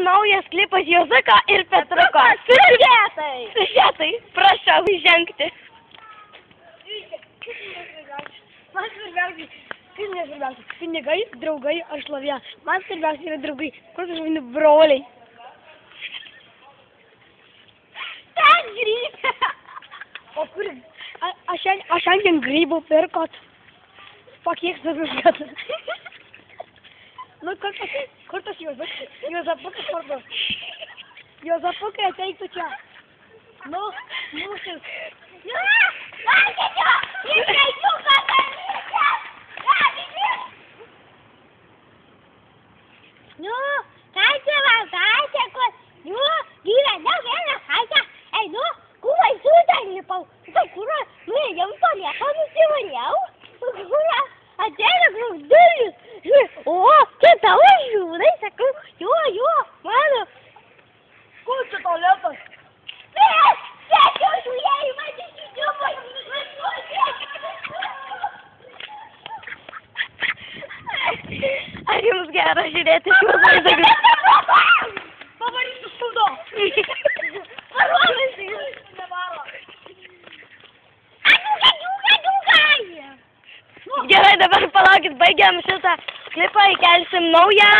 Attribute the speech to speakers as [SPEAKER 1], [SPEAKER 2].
[SPEAKER 1] naujas klipas Juozuko ir Petruko. Siužetai, prašau įžengti.
[SPEAKER 2] Man svarbiausiai, kas nesvarbiausia, pinigai, draugai ar šlovė. Man svarbiausia yra draugai, kur aš vadinu broliai.
[SPEAKER 1] Ten grybė.
[SPEAKER 2] O kur, aš šiandien grybų pirkot. Pakiek saviškat. Nu, kur tas Juozukas? Juozapukas vardas. Juozapukai ateiktų čia. Nu, mūsų.
[SPEAKER 1] Nu, ką čia valgate, kur, nu, gyvenau vieną chaitę, einu, kūvai sudaripau, kurą, nu, jau paliekau, nusivaliau, kurą, ateina grūdėlis, o, čia tavo žiūrai, sakau, jo, mano,
[SPEAKER 2] Kur čia tualetas?
[SPEAKER 1] čia žiūrėjai, man įsidiubo, Ar jums gera žiūrėti šiuos vaizdus?
[SPEAKER 2] Pavarysiu spaudo.
[SPEAKER 1] Paruošęs jūs.
[SPEAKER 2] Nevaro.
[SPEAKER 1] Gerai, dabar palaukit, baigiam šitą klipą, įkelsim naują.